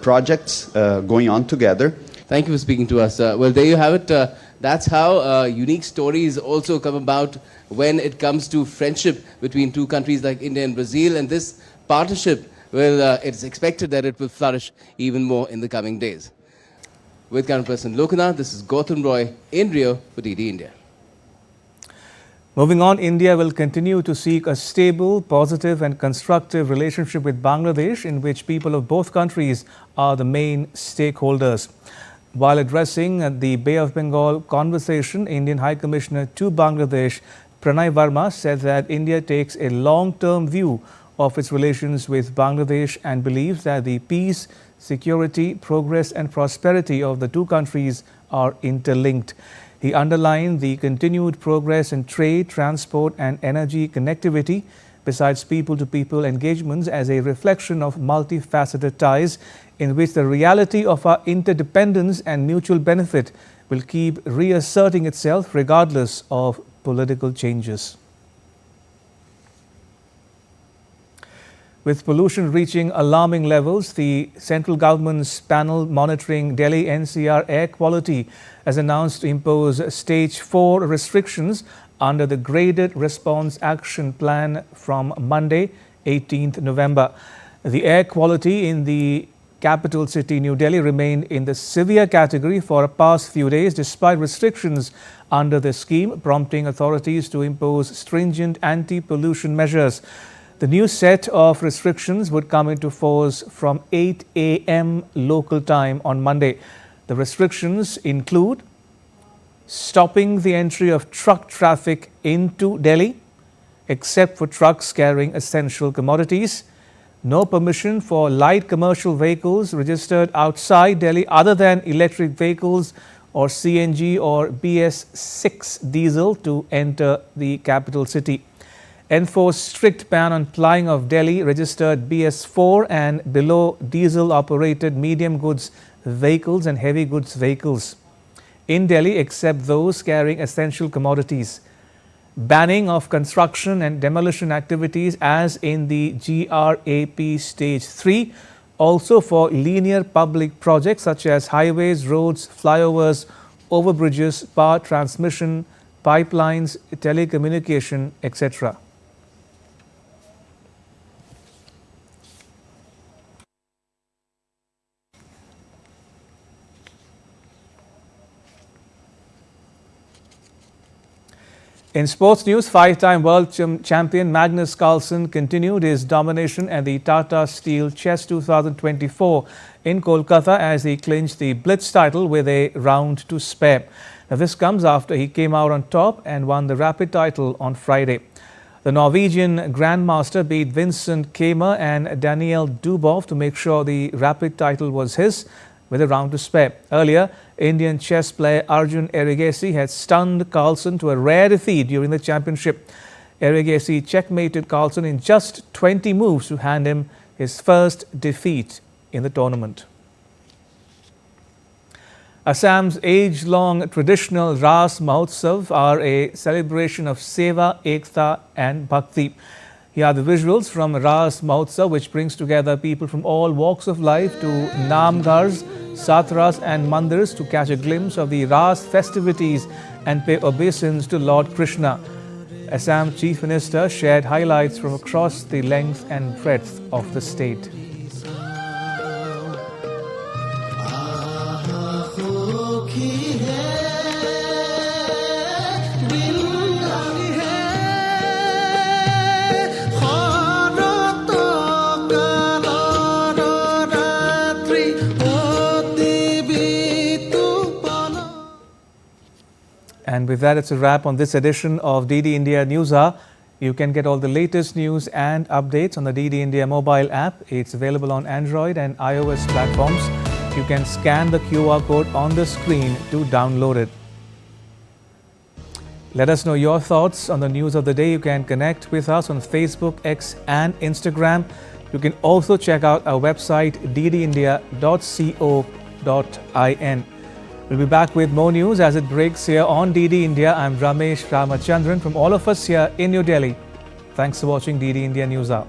projects going on together. Thank you for speaking to us. Well, there you have it. That's how unique stories also come about when it comes to friendship between two countries like India and Brazil. And this partnership, well, it's expected that it will flourish even more in the coming days. With camera person Lokanath, this is Gautam Roy in Rio for DD India. Moving on, India will continue to seek a stable, positive and constructive relationship with Bangladesh, in which people of both countries are the main stakeholders. While addressing the Bay of Bengal conversation, Indian High Commissioner to Bangladesh, Pranay Verma said that India takes a long-term view of its relations with Bangladesh and believes that the peace, security, progress and prosperity of the two countries are interlinked. He underlined the continued progress in trade, transport and energy connectivity, besides people-to-people engagements, as a reflection of multifaceted ties in which the reality of our interdependence and mutual benefit will keep reasserting itself regardless of political changes. With pollution reaching alarming levels, the central government's panel monitoring Delhi NCR air quality has announced to impose Stage 4 restrictions under the Graded Response Action Plan from Monday, 18th November. The air quality in the capital city, New Delhi, remained in the severe category for the past few days despite restrictions under the scheme, prompting authorities to impose stringent anti-pollution measures. The new set of restrictions would come into force from 8 a.m. local time on Monday. The restrictions include stopping the entry of truck traffic into Delhi, except for trucks carrying essential commodities. No permission for light commercial vehicles registered outside Delhi other than electric vehicles or CNG or BS6 diesel to enter the capital city. Enforce strict ban on plying of Delhi registered BS4 and below diesel operated medium goods vehicles and heavy goods vehicles in Delhi except those carrying essential commodities. Banning of construction and demolition activities as in the GRAP Stage 3, also for linear public projects such as highways, roads, flyovers, overbridges, power transmission, pipelines, telecommunication, etc. In sports news, five-time world champion Magnus Carlson continued his domination at the Tata Steel Chess 2024 in Kolkata as he clinched the blitz title with a round to spare. Now, this comes after he came out on top and won the rapid title on Friday. The Norwegian Grandmaster beat Vincent Keymer and Daniel Dubov to make sure the rapid title was his with a round to spare. Earlier, Indian chess player Arjun Erigesi had stunned Carlson to a rare defeat during the championship. Erigesi checkmated Carlson in just 20 moves to hand him his first defeat in the tournament. Assam's age-long traditional Ras Mahotsav are a celebration of Seva, Ekta and Bhakti. Here are the visuals from Ras Mahotsav, which brings together people from all walks of life to Namghars, Satras and Mandirs to catch a glimpse of the Ras festivities and pay obeisance to Lord Krishna. Assam Chief Minister shared highlights from across the length and breadth of the state. And with that, it's a wrap on this edition of DD India News Hour. You can get all the latest news and updates on the DD India mobile app. It's available on Android and iOS platforms. You can scan the QR code on the screen to download it. Let us know your thoughts on the news of the day. You can connect with us on Facebook, X and Instagram. You can also check out our website ddindia.co.in. We'll be back with more news as it breaks here on DD India. I'm Ramesh Ramachandran from all of us here in New Delhi. Thanks for watching DD India News Hour.